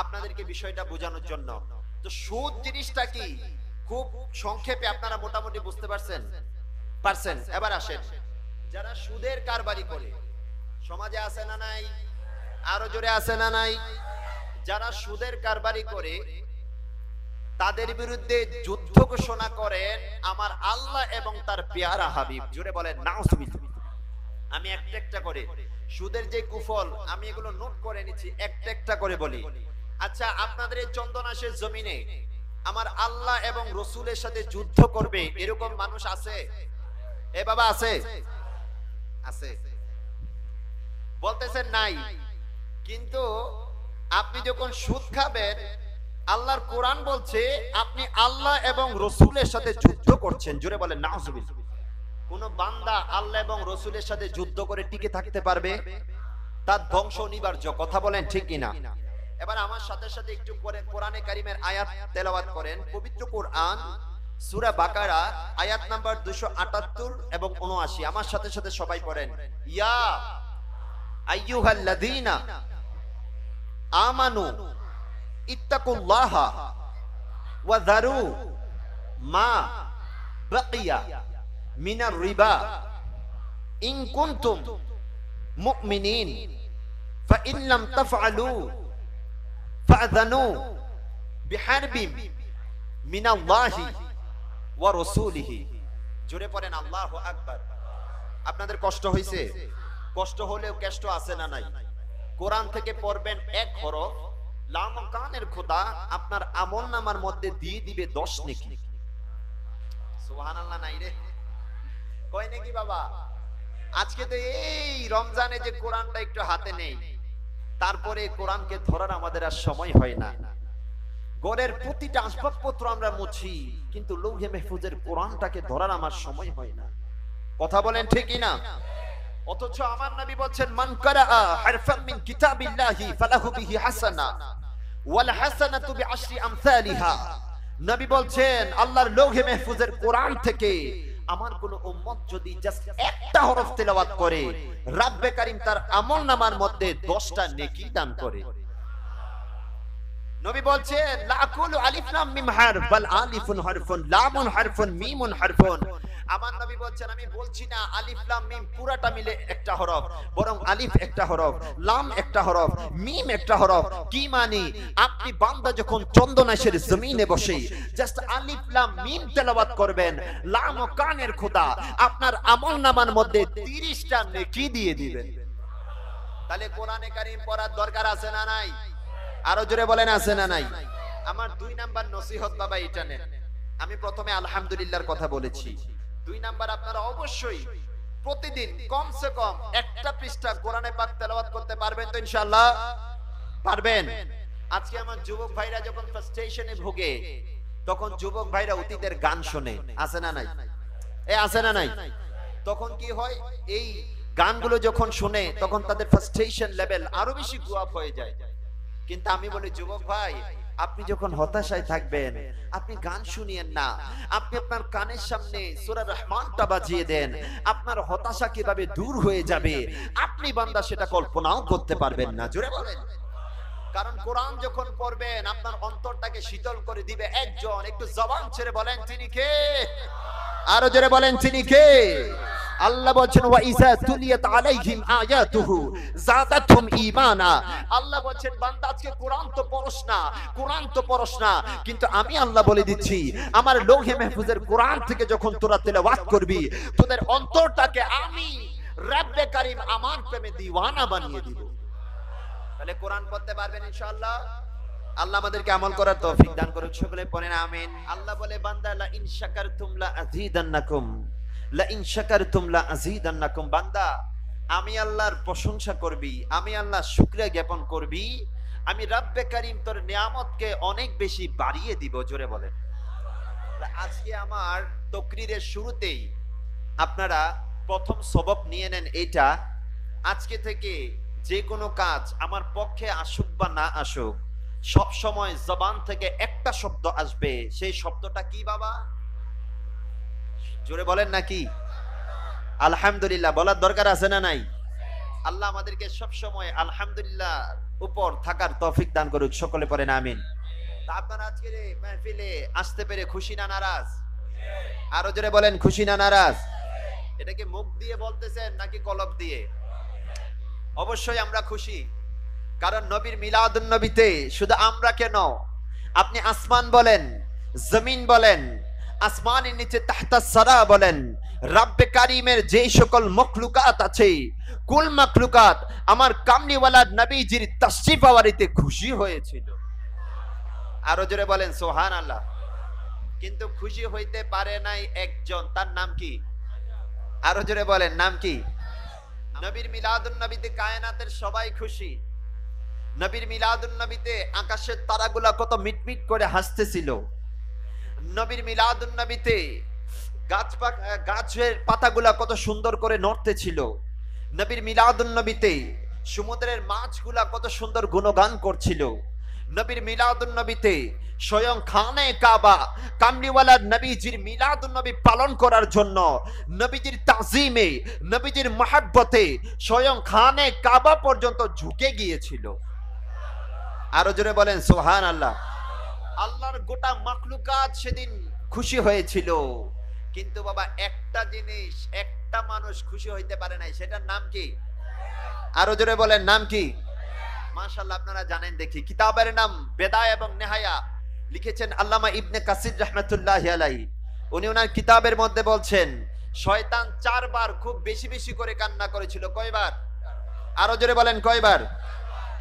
আপনাদেরকে বিষয়টা বোঝানোর জন্য। তো সুদ জিনিসটা কি খুব সংক্ষেপে আপনারা মোটামুটি বুঝতে পারছেন? এবার আসেন, যারা সুদের কারবারি করে সমাজে আছে না নাই? আরো জোরে আছে না নাই? যারা সুদের কারবারি করে তাদের বিরুদ্ধে যুদ্ধ ঘোষণা করেন আমার আল্লাহ এবং তার পেয়ারা হাবিব। জোরে বলেন নাউজুবিল্লাহ। আমি একটা একটা করে সুদের যে কুফল আমি এগুলো নোট করে নিচ্ছি, একটা একটা করে বলি। আচ্ছা, আপনাদের এই চন্দনাশের জমিনে আমার আল্লাহ এবং রসুলের সাথে যুদ্ধ করবে এরকম মানুষ আছে? এ বাবা আছে? আছে বলতেছেন নাই, কিন্তু আপনি যখন সুদ খাবেন, আল্লাহর কোরআন বলছে আপনি আল্লাহ এবং রসুলের সাথে যুদ্ধ করছেন। জোরে বলেন নাউজুবিল্লাহ। কোন বান্দা আল্লাহ এবং রসুলের সাথে যুদ্ধ করে টিকে থাকতে পারবে? তার ধ্বংস অনিবার্য। কথা বলেন ঠিক কিনা? এবার আমার সাথে সাথে একটু পরে কোরআনে কারিমের আয়াত তেলাওয়াত করেন। পবিত্র কোরআন সূরা বাকারা আয়াত নাম্বার 278 এবং 79। আমার সাথে সাথে সবাই পড়েন, ইয়া আইয়ুহাল্লাযীনা আমানু ইত্তাকুল্লাহা ওয়া যারু মা বাকিয়া মিনার রিবা ইন কুনতুম মুমিনিন ফাইন লাম তাফআলু ফাযানু বিহারবিন মিনাল্লাহি ওয়া রাসূলিহি। জোরে পড়েন আল্লাহু আকবার। আপনাদের কষ্ট হইছে? কষ্ট হলেও কষ্ট আছে না নাই? কোরআন থেকে পড়বেন এক হরফ, লামকানের খোদা আপনার আমলনামার মধ্যে দিয়ে দিবে 10 নেকি। সুবহানাল্লাহ। নাই রে কয় নাকি বাবা? আজকে তো এই রমজানে যে কোরআনটা একটু হাতে নেই, তারপরে কোরআনকে ধরার আমাদের আর সময় হয় না। ঘরের প্রতিটা আসবাবপত্র আমরা মুছি, কিন্তু লৌহে মাহফুজের কোরআনটাকে ধরার আমার সময় হয় না। কথা বলেন ঠিক না? অথচ আমার নবী বলেন মান কারাআ হারফান মিন কিতাবিল্লাহি ফালাহু বিহি হাসানা ওয়াল হাসানাতু বিআশরি আমসালিহা। নবী বলেন আল্লাহর লৌহে মাহফুজের কোরআন থেকে আমার কোন উম্মত যদি জাস্ট একটা হরফ তেলাওয়াত করে, রাব্বে কারীম তার আমলনামার মধ্যে 10টা নেকি দান করে। নবী বলছে লা আকুলু আলিফ লাম মিম হারফ বাল আলিফুন হারফুন লামুন হারফুন মিমুন হারফুন। আমার নবী বলছেন আমি বলছি না আলিফ লাম মিম পুরাটা মিলে একটা হরফ, বরং আলিফ একটা হরফ, লাম একটা হরফ, মিম একটা হরফ। কি মানে? আপনি বান্দা যখন চন্দনাশের জমিনে বসে জাস্ট আলিফ লাম মিম তেলাওয়াত করবেন, লাম ও কানের খোদা আপনার আমলনামার মধ্যে 30টা নেকি দিয়ে দিবেন। তাহলে কোরআনে কারীম পড়ার দরকার আছে না নাই? আরো জোরে বলেন আছে না নাই? আমার 2 নাম্বার নসিহত বাবা এটা নেন। আমি প্রথমে আলহামদুলিল্লাহর কথা বলেছি। 2 নাম্বার আপনারা অবশ্যই প্রতিদিন কমসে কম একটা পৃষ্ঠা কোরআনে পাক তেলাওয়াত করতে পারবেন তো ইনশাআল্লাহ? পারবেন। আজকে আমার যুবক ভাইরা যখন ফ্রাস্ট্রেশনে ভোগে, তখন যুবক ভাইরা অতীতের গান শুনে, আছে না নাই? আছে না নাই? তখন কি হয়, এই গানগুলো যখন শুনে তখন তাদের ফ্রাস্ট্রেশন লেভেল আরো বেশি গো আপ হয়ে যায়। কিন্তু আমি বলি যুবক ভাই, আপনি যখন হতাশায় থাকবেন আপনি গান শুনিয়েন না, আপনি আপনার কানের সামনে সূরা রহমানটা বাজিয়ে দেন। আপনার হতাশা কিভাবে দূর হয়ে যাবে আপনি বান্দা সেটা কল্পনাও করতে পারবেন না। জোরে বলেন। কারণ কোরআন যখন পড়বেন আপনার অন্তরটাকে শীতল করে দিবে একজন। একটু জবান ছেড়ে বলেন তিনি কে? আরো জোরে বলেন তিনি কে? আল্লাহ বলছেন ওয়া ইযা তুলিয়াত আলাইহিম আয়াতুহু যাদাতহুম ঈমানা। আল্লাহ বলছেন বান্দা আজকে কোরআন তো পড়স না, কোরআন তো পড়স না, কিন্তু আমি আল্লাহ বলে দিচ্ছি আমার লৌহে মাহফুজের কোরআন থেকে যখন তোরা তেলাওয়াত করবি তোদের অন্তরটাকে আমি রব্বে কারীম আমার প্রেমে দিওয়ানা বানিয়ে দিব। তাহলে কোরআন পড়তে পারবেন ইনশাআল্লাহ। আল্লাহ আমাদেরকে আমল করার তৌফিক দান করুন। সকলে পড়েন আমিন। আল্লাহ বলে বান্দা লা ইন শাকারতুম লা আযীদান্নাকুম, লা ইন শাকারতুম লা আযীদান্নাকুম। বান্দা আমি আল্লাহর প্রশংসা করবি, আমি আল্লাহর শুকরিয়া জ্ঞাপন করবি, আমি রব্বে কারীম তোর নিয়ামতকে অনেক বেশি বাড়িয়ে দিব। জোরে বলেন। আজকে আমার তাকরীরের শুরুতেই আপনারা প্রথম সবক নিয়ে নেন এটা, আজকে থেকে যে কোনো কাজ আমার পক্ষে আসুক বা না আসুক সব সময় জবান থেকে একটা শব্দ আসবে, সেই শব্দটা কি বাবা? জোরে বলেন নাকি? আলহামদুলিল্লাহ বলার দরকার আছে না নাই? আল্লাহ আমাদেরকে সব সময় আলহামদুলিল্লাহ উপর থাকার তৌফিক দান করুক। সকলে পড়েন আমিন। আপনারা আজকে মাহফিলে আসতে পেরে খুশি না নারাজ? আরো জোরে বলেন খুশি না নারাজ? এটাকে মুখ দিয়ে বলতেছেন নাকি কলব দিয়ে? অবশ্যই আমরা খুশি, কারণ নবীর মিলাদুন নবীতে শুধু আমরা কেন, আপনি আসমান বলেন, জমিন বলেন, আসমানের নিচে তাহতা সারা বলেন, রব্বে কারীমের যে সকল মখলুকাত আছে, কুল মখলুকাত আমার কামলিওয়ালা নবীজির তাশরিফ আওয়ারিতে খুশি হয়েছিল। আরো জোরে বলেন সুবহানাল্লাহ। কিন্তু খুশি হইতে পারে নাই একজন, তার নাম কি? আরো জোরে বলেন নাম কি? নবীর মিলাদুন নবীতে কায়নাতের সবাই খুশি। নবীর মিলাদুন নবীতে আকাশের তারাগুলা কত মিটমিট করে হাসতেছিল। নবীর মিলাদুন নবীতে গাছের পাতাগুলা কত সুন্দর করে নড়তেছিল। নবীর মিলাদুন নবীতে সমুদ্রের মাছগুলা কত সুন্দর গুণগান করছিল। নবীর মিলাদুন নবীতে স্বয়ং খানে কাবা কামলিওয়ালা নবীজির মিলাদুন নবী পালন করার জন্য নবীজির তাজিমে, নবীজির মহব্বতে স্বয়ং খানে কাবা পর্যন্ত ঝুঁকে গিয়েছিল। আরো জোরে বলেন সুবহানাল্লাহ। আল্লাহর গোটা মাখলুকাত সেদিন খুশি হয়েছিল, কিন্তু বাবা একটা জিনিস, একটা মানুষ খুশি হইতে পারে নাই, সেটার নাম কি? আরো জোরে বলেন নাম কি? মাশাআল্লাহ আপনারা জানেন দেখি, কিতাবের নাম বেদায়া এবং নেহায়া, লিখেছেন আল্লামা ইবনে কাসির রাহমাতুল্লাহি আলাইহি। উনি ওনার কিতাবের মধ্যে বলছেন শয়তান 4 বার খুব বেশি বেশি করে কান্না করেছিল। কয়বার? আরো জোরে বলেন কয়বার?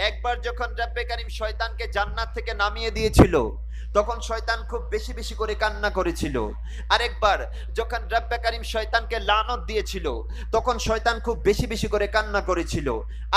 একবার যখন রব্বে কারীম শয়তানকে জান্নাত থেকে নামিয়ে দিয়েছিল তখন শয়তান খুব বেশি বেশি করে কান্না করেছিল। আরেকবার যখন রব্বে কারীম শয়তানকে লানত দিয়েছিল তখন শয়তান খুব বেশি বেশি করে কান্না করেছিল।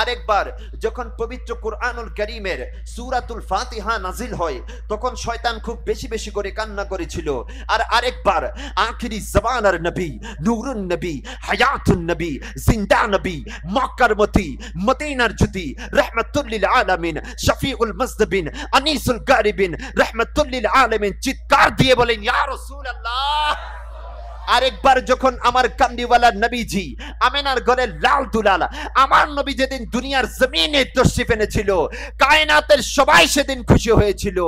আরেকবার যখন পবিত্র কুরআনুল কারীমের সূরাতুল ফাতিহা নাজিল হয় তখন শয়তান খুব বেশি বেশি করে কান্না করেছিল। আর আরেকবার আখিরি জামানার নবী, নূরুন নবী, হায়াতুন নবী, জিন্দা নবী, মক্কার মতি, মদিনার জ্যোতি, রাহমাতুল লিল আলামিন, শফিউল মুজনিবিন, আনিসুল গারিবিন, রাহমাতুল লিল আলামিন চিৎকার দিয়ে বলেন ইয়া রাসূলুল্লাহ। আরেকবার যখন আমার কামলিওয়ালা নবীজি আমেনার ঘরে লাল দুলাল, আমার নবী যেদিন দুনিয়ার জমিনে তশরিফ এনেছিল, কায়নাতের সবাই সেদিন খুশি হয়েছিল।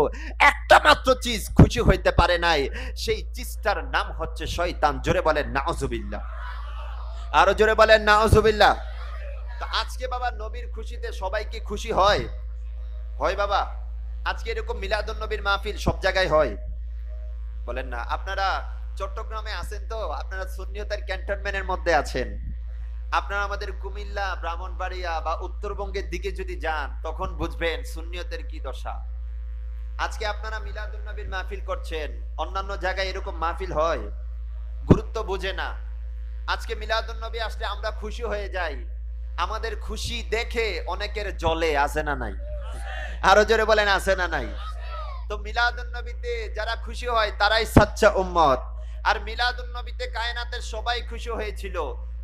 একটা মাত্র চিজ খুশি হইতে পারে নাই, সেই চিজটার নাম হচ্ছে শয়তান। জোরে বলেন নাউজুবিল্লাহ, আরো জোরে বলেন নাউজুবিল্লাহ। তো আজকে বাবা নবীর খুশিতে সবাই কি খুশি হয়? হয় বাবা? আজকে এরকম মিলাদুন নবীর মাহফিল সব জায়গায় হয়? বলেন না। আপনারা চট্টগ্রামে আছেন তো, আপনারা সুন্নিয়তের ক্যান্টনমেন্টের মধ্যে আছেন। আপনারা আমাদের কুমিল্লা, ব্রাহ্মণবাড়িয়া বা উত্তরবঙ্গের দিকে যদি যান, তখন বুঝবেন সুন্নিয়তের কি দশা। আজকে আপনারা মিলাদুন নবীর মাহফিল করছেন, অন্যান্য জায়গায় এরকম মাহফিল হয়? গুরুত্ব বুঝে না। আজকে মিলাদুন নবী আসলে আমরা খুশি হয়ে যাই, আমাদের খুশি দেখে অনেকের জ্বলে, আছে না নাই? আরো জোরে বলেন আছে না নাই? তো মিলাদুন নবীতে যারা খুশি হয় তারাই সাচ্চা উম্মত। আর মিলাদুন নবীতে কায়নাতের সবাই খুশি হয়েছিল,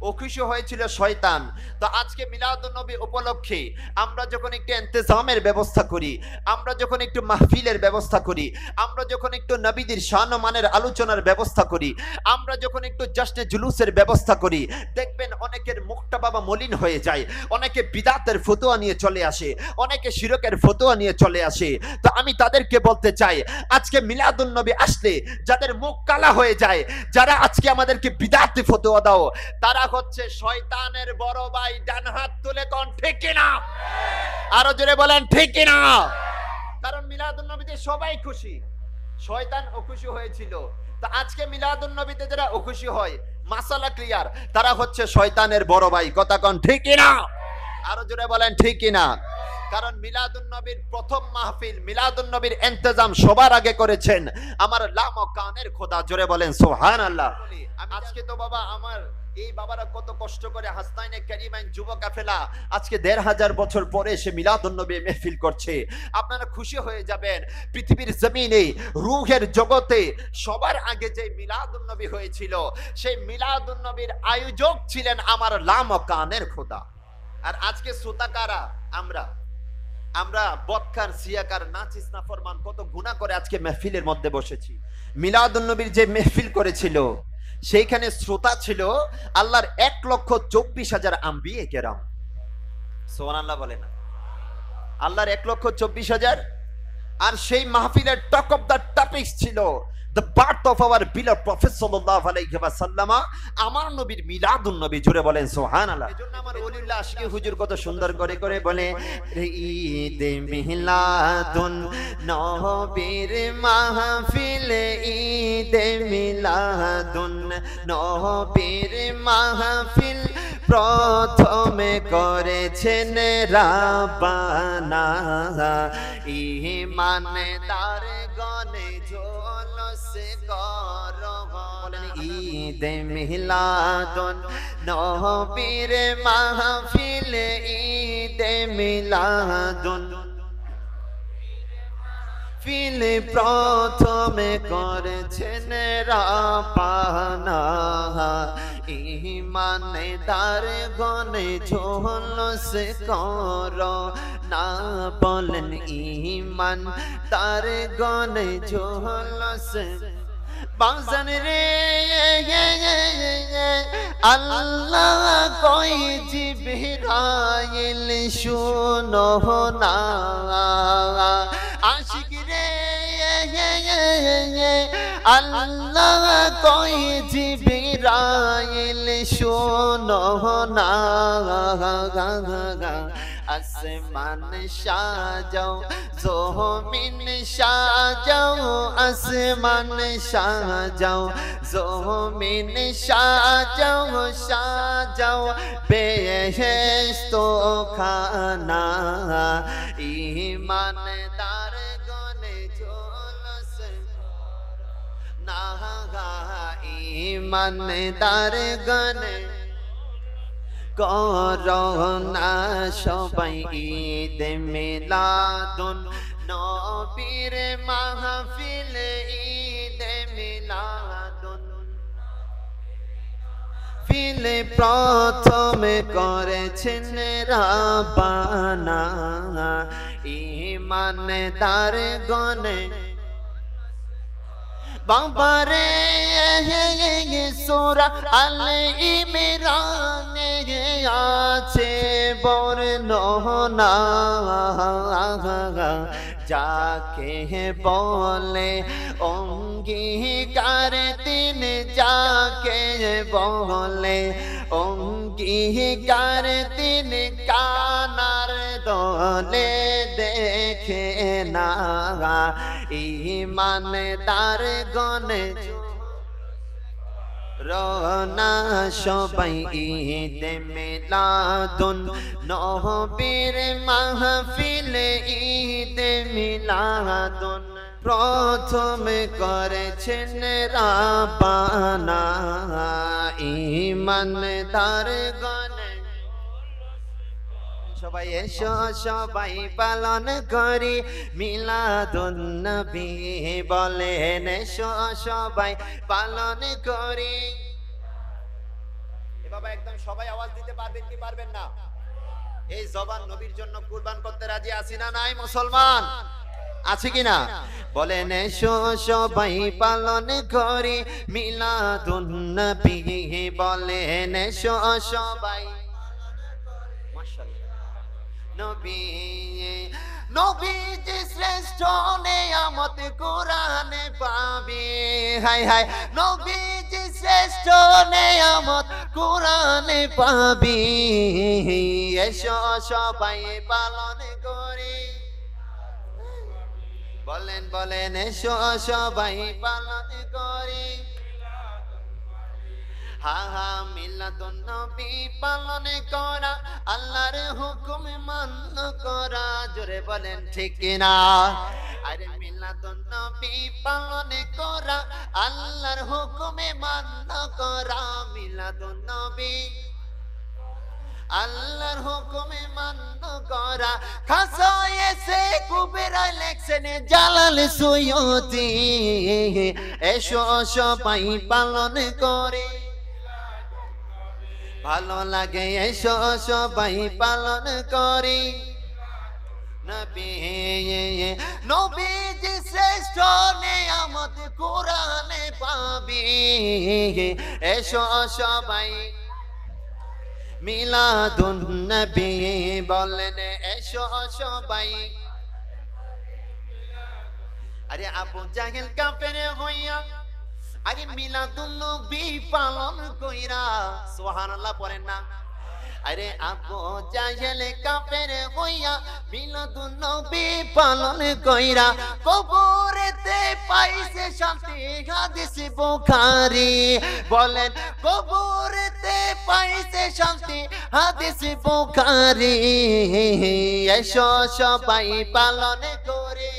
অখুশি হয়েছিল শয়তান। তো আজকে মিলাদুন নবী উপলক্ষে আমরা যখন একটু ইন্তেজামের ব্যবস্থা করি, আমরা যখন একটু মাহফিলের ব্যবস্থা করি, আমরা যখন একটু নবীদের শান ও মানের আলোচনার ব্যবস্থা করি, আমরা যখন একটু জাশ্নে জুলুসের ব্যবস্থা করি, দেখবেন অনেকের মুখটা বাবা মলিন হয়ে যায়। অনেকে বিদাতের ফতোয়া নিয়ে চলে আসে, অনেকে শিরকের ফতোয়া নিয়ে চলে আসে। তো আমি তাদেরকে বলতে চাই, আজকে মিলাদুন নবী আসলে যাদের মুখ কালা হয়ে যায়, যারা আজকে আমাদেরকে বিদাতে ফতোয়া দাও, তারা হচ্ছে শয়তানের বড় ভাই। ডান হাত তুলে কোন ঠিক কিনা? আরো জোরে বলেন ঠিক কিনা? কারণ মিলাদুন নবীতে সবাই খুশি, শয়তান অখুশি হয়েছিল। তো আজকে মিলাদুন নবীতে যারা অখুশি হয়, মাসালা ক্লিয়ার, তারা হচ্ছে শয়তানের বড় ভাই। কথা কোন ঠিক কিনা? আরো জোরে বলেন ঠিক কিনা? কারণ মিলাদুন নবীর প্রথম মাহফিল, মিলাদুন নবীর ইন্তজাম সবার আগে করেছেন আমার লামকানের খোদা। জোরে বলেন সুবহানাল্লাহ। আজকে তো বাবা আমার এই বাবারা কত কষ্ট করে হাসনাইনে কারিমাইন যুব কাফেলা আজকে ১৫০০ বছর পরে এসে মিলাদুন নবী মেহফিল করছে। আপনারা খুশি হয়ে যাবেন, পৃথিবীর জমিনে রূহের জগতে সবার আগে যে মিলাদুন নবী হয়েছিল, সেই মিলাদুন নবীর আয়োজক ছিলেন আমার লামকানের খোদা। আর আজকে শ্রোতাকারা আমরা আমরা বদকার, সিয়াকার, নাচিস নাফরমান কত গুনাহ করে আজকে মেহফিলের মধ্যে বসেছি। মিলাদুন নবীর যে মেহফিল করেছিল, সেইখানে শ্রোতা ছিল আল্লাহর ১,২৪,০০০ আম্বিয়ে কেরাম। সুবহানাল্লাহ বলে না? আল্লাহর ১,২৪,০০০। আর সেই মাহফিলের টক অফ দ্য টপিকস ছিল the birth of our beloved prophet sallallahu alaihi wasallam, আমার নবীর মিলাদুন নবী। জোরে বলেন সুবহানাল্লাহ। এজন্য আমার ওলিউল্লাহ আশিকি হুজুর কত সুন্দর করে করে বলে, ঈদ মিলাদুন নবীর মাহফিল, ঈদ মিলাদুন নবীর মাহফিল প্রথমে করেছেন রাব্বানা, ঈমানদার গনে জলস করো। বলেন ঈদ মিলাদুন নবীর মাহফিল, ঈদ মিলাদুন ফিল প্রথমে করেছেন রাব্বানা, ঈমানদার গনে ঝলস করো না। বলেন ঈমানদার গনে ঝলস। বাজান রে আল্লাহ কই জিবরাইল শুনো না, আশিক রে আল্লাহ কই জিবরাইল শুনো না। আসমান সাজাও, জমিন সাজাও, আসমান সাজাও, জমিন সাজাও, সাজাও বেহেশত খানা, ঈমানদার গনে ঝলস না, ঈমানদার গনে করোনা সবাই ঈদ মিলাদুন নবীর মাহফিল, ঈদ মিলাদুন ফিল প্রথমে করেছেন রাব্বানা, ঈমানদার গনে বাবারে সূরা আল ইমরানে আছে বর্ণনা যাকে বলে অঙ্গীকার দিন যাকে বলে অঙ্গীকার দিন কানার দলে দেখে না ঈমানদার গনে রওনা সবাই ঈদে মিলাদুন নবীর মাহফিলে ঈদে মিলাদুন প্রথম করেছেন রাব্বানা ঈমানদার গনে সবাই এসো সবাই পালন করি মিলাদুন নবী বলেন এসো সবাই পালন করি এ বাবা একদম সবাই আওয়াজ দিতে পারবেন কি পারবেন না এই জবান নবীর জন্য কুরবান করতে রাজি আছি না নাই মুসলমান আছে কি না বলেন এসো সবাই পালন করি মিলাদুন নবী বলেন এসো সবাই নবী নবীজি শ্রেষ্ঠ নেয়ামত কোরআনে পাবি হায় হায় নবীজি শ্রেষ্ঠ নেয়ামত কোরআনে পাবি এসো সবাই পালন করি বলেন বলেন এসো সবাই পালন করি হা হা মিলাদুন নবী পালন করা আল্লাহর হুকুম মান্য করা জোরে বলেন ঠিক কিনা আরে মিলাদুন নবী পালন করা আল্লাহর হুকুমে মান্য করা মিলাদুন নবী আল্লাহর হুকুমে মান্য করা খাসা এসে কুবেরা লেখছেন জালাল সুয়ুতি এসো সবাই পালন করে ভালো লাগে এসো সবাই পালন করি নবী নবীজি শ্রেষ্ঠ নেয়ামত কোরআনে পাবি এসো সবাই মিলাদুন নবী বলেন এসো সবাই আরে আবু জাহেল কাফের হইয়া আরে মিলাদুন নবী পালন কইরা সুবহানাল্লাহ পড়েন না আরে আবু জাহেল কাফের হইয়া মিলাদুন নবী পালন কইরা কবরেতে পাইছে শান্তি হাদিস বুখারী বলেন কবরেতে পাইছে শান্তি হাদিস বুখারী এসো সবাই পালন করি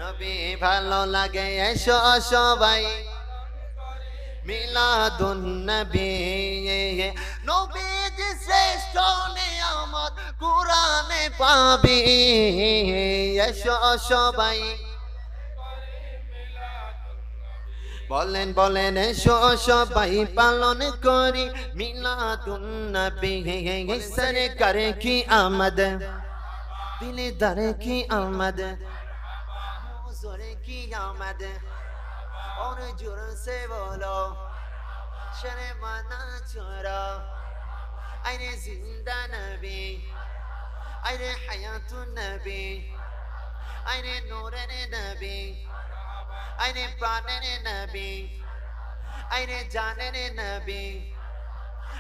নবী ভালো লাগে এসো সবাই মিলাদুন নবী নবীজি শ্রেষ্ঠ নিয়ামত কোরআনে পাবি এসো সবাই বলেন বলেন এসো সবাই পালন করি মিলাদুন নবী সরকার কি আমদ দিলদার কি আমদ की आमद और जुर्म से बोलो शर्माना छोड़ो अरे जिंदा नबी अरे हयातु नबी अरे नूर नबी अरे प्राण नबी अरे जान नबी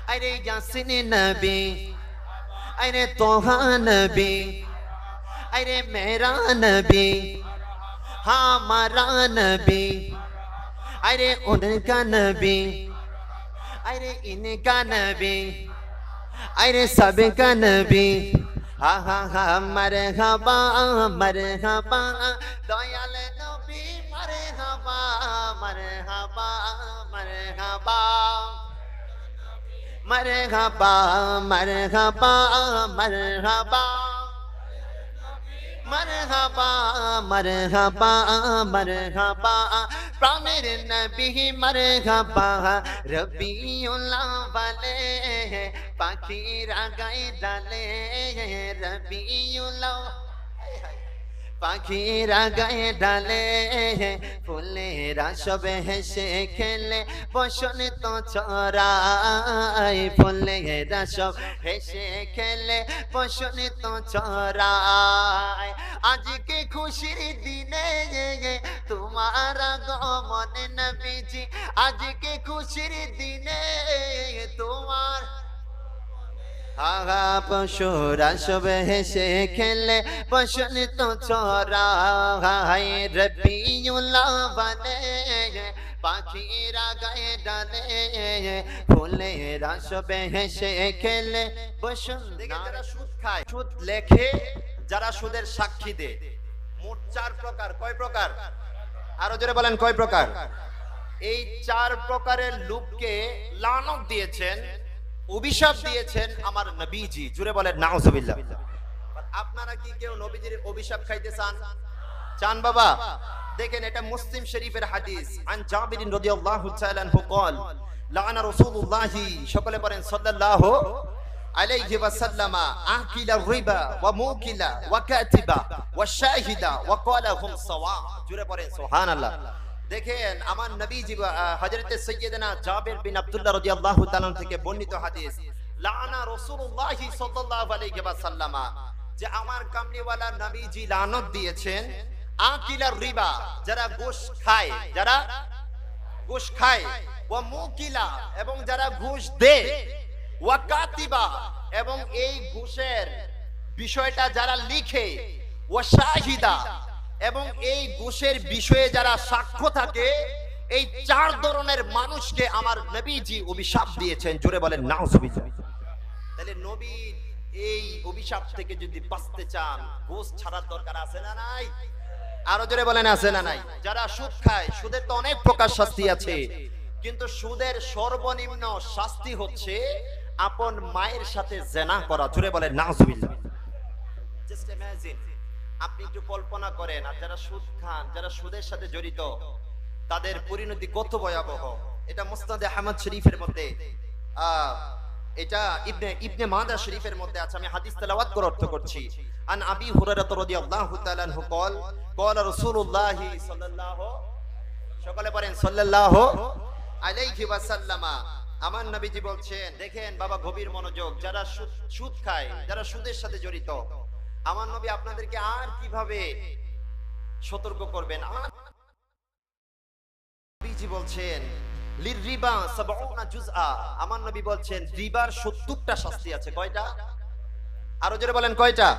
अरे यासीन नबी अरे तोहा नबी अरे मेरा नबी हमारा नबी अरे उनका नबी अरे इनका नबी अरे सबका नबी हा हा हा मरहबा मरहबा दयाल नबी मरहबा मरहबा मरहबा मरहबा मरहबा मरहबा मरहबा मरहबा मरहबा प्राणेर नबी मरहबा रबीउल अव्वले पाखीरा गाए डाले रबीउल পাখিরা গায়ে ডালে ফুলেরা সবে হেসে খেলে বসন্ত ছড়ায় ফুলেরা সব হেসে খেলে বসন্ত ছড়ায় আজকে খুশির দিনে তোমার আগমনে নবীজি আজকে খুশির দিনে তোমার আগা পশুরা সব হেসে খেলে বসন্ত ছড়ায় রবিউল আউয়ালে পাখিরা গায়ে ডালে ফুলেরা সব হেসে খেলে বসন্ত। যারা সুদ খায় সুদ লেখে যারা সুদের সাক্ষী দেয় মোট 4 প্রকার। কয় প্রকার? আরো জোরে বলেন কয় প্রকার? এই 4 প্রকারের লোককে লানত দিয়েছেন, অভিশাপ দিয়েছেন আমার নবীজি। জোরে বলেন নাউজুবিল্লাহ। আপনারা কি কেউ নবীজির অভিশাপ খাইতে চান? চান বাবা? দেখেন এটা মুসলিম শরীফের হাদিস। আন জাবির রাদিয়াল্লাহু তাআলা আনহু قال লাআনা রাসূলুল্লাহি সকলে বলেন সাল্লাল্লাহু আলাইহি ওয়াসাল্লামা আকিলা রিবা ওয়া মুকিলা ওয়া কাতিবা ওয়া শাহিদা ওয়া ক্বালা হুম সাওয়া। জোরে পড়েন সুবহানাল্লাহ। দেখেন আমার নবীজি হযরতে সাইয়্যিদানা জাবির বিন আব্দুল্লাহ রাদিয়াল্লাহু তাআলা থেকে বর্ণিত হাদিস, লাআনা রাসূলুল্লাহি সাল্লাল্লাহু আলাইহি ওয়াসাল্লামা, যে আমার কামলিওয়ালা নবীজি লানত দিয়েছেন আকিলার রিবা, যারা ঘুষ খায়, যারা ঘুষ খায়, ওয়া মুকিলা এবং যারা ঘুষ দেয়, ওয়া কাতিবা এবং এই ঘুষের বিষয়টা যারা লিখে, ওয়া শাহিদা এবং এই ঘুষের বিষয়ে যারা সাক্ষ্য থাকে, এই 4 ধরনের মানুষকে আমার নবীজি অভিশাপ দিয়েছেন। জোরে বলেন নাউজুবিল্লাহ। তাহলে নবী এই অভিশাপ থেকে যদি বাঁচতে চান ঘুষ ছাড়ার দরকার আছে না নাই? আরো জোরে বলেন আছে না নাই? যারা সুদ খায়, সুদের তো অনেক প্রকার শাস্তি আছে, কিন্তু সুদের সর্বনিম্ন শাস্তি হচ্ছে আপন মায়ের সাথে জিনা করা। জোরে বলেন নাউজুবিল্লাহ। জাস্ট ইমাজিন, আপনি একটু কল্পনা করেন, আর যারা সুদ খান, যারা সুদের সাথে জড়িত, তাদের পরিণতি কত ভয়াবহ। এটা মুসনাদে আহমদ শরীফের মধ্যে, এটা ইবনে মাজাহ শরীফের মধ্যে আছে। আমি হাদিস তেলাওয়াত করে অর্থ করছি। আন আবি হুরায়রা রাদিয়াল্লাহু তাআলা আনহু قال قال রাসূলুল্লাহ সাল্লাল্লাহু, সকলে পড়েন সাল্লাল্লাহু আলাইহি ওয়াসাল্লাম, আমার নবীজি বলছেন, দেখেন বাবা গভীর মনোযোগ, যারা সুদ খায়, যারা সুদের সাথে জড়িত, আমার নবী আপনাদেরকে আর কিভাবে সতর্ক করবেন। নবীজি বলছেন লিরিবা 70 জুজআ, আমার নবী বলছেন রিবার 70টা শাস্তি আছে। কয়টা? আরো জোরে বলেন কয়টা?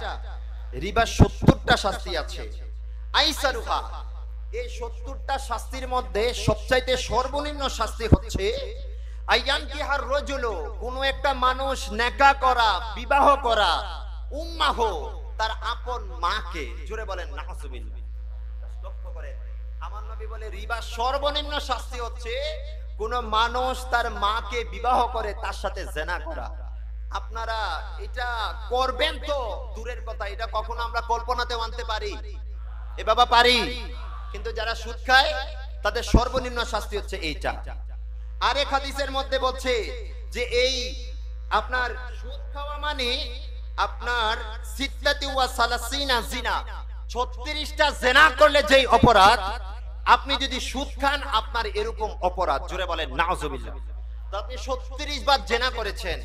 রিবার 70টা শাস্তি আছে। আইসারুহা, এই 70টা শাস্তির মধ্যে সবচাইতে সর্বনিম্ন শাস্তি হচ্ছে আইয়ানকিহার রাজুলু, কোন একটা মানুষ নেকা করা, বিবাহ করা, উম্মাহ, তার আপন মাকে। জোরে বলেন নাউজুবিল্লাহ। লক্ষ্য করেন আমার নবী বলে রিবা সর্বনিম্ন শাস্তি হচ্ছে কোন মানুষ তার মাকে বিবাহ করে, তার সাথে জিনা করা। আপনারা এটা করবেন তো দূরের কথা, এটা কখনো আমরা কল্পনাতেও আনতে পারি? এ বাবা পারি? কিন্তু যারা সুদ খায় তাদের সর্বনিম্ন শাস্তি হচ্ছে এইটা। আরেক হাদিসের মধ্যে বলছে যে এই আপনার সুদ খাওয়া মানে আপনার সিত্তাতি ওয়া সালাসিনা জিনা, 36টা জিনা করলে যেই অপরাধ, আপনি যদি সুদ খান আপনার এরকম অপরাধ। জোরে বলেন নাউজুবিল্লাহ। তো আপনি 36 বার জিনা করেছেন,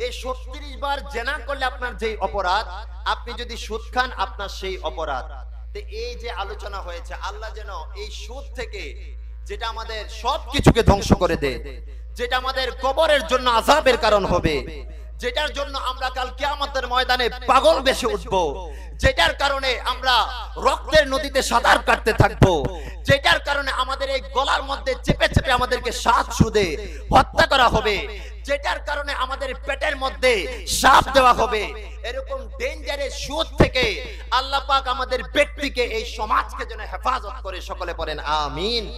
এই 36 বার জিনা করলে আপনার যেই অপরাধ, আপনি যদি সুদ খান আপনার সেই অপরাধ। তো এই যে আলোচনা হয়েছে, আল্লাহ যেন এই সুদ থেকে, যেটা আমাদের সবকিছুকে ধ্বংস করে দেয়, যেটা আমাদের কবরের জন্য আযাবের কারণ হবে, যেটার জন্য আমরা কাল কিয়ামতের ময়দানে পাগল বেশে উঠবো, যেটার কারণে আমরা রক্তের নদীতে সাঁতার কাটতে থাকবো, যেটার কারণে আমাদের এই গলার মধ্যে চেপে চেপে আমাদেরকে শ্বাস সুদে হত্যা করা হবে, যেটার কারণে আমাদের পেটের মধ্যে সাপ দেওয়া হবে, এরকম ডেঞ্জারেস সুদ থেকে আল্লাহ পাক আমাদের ব্যক্তিকে, এই সমাজকে যেন হেফাজত করে। সকলে পড়েন আমিন।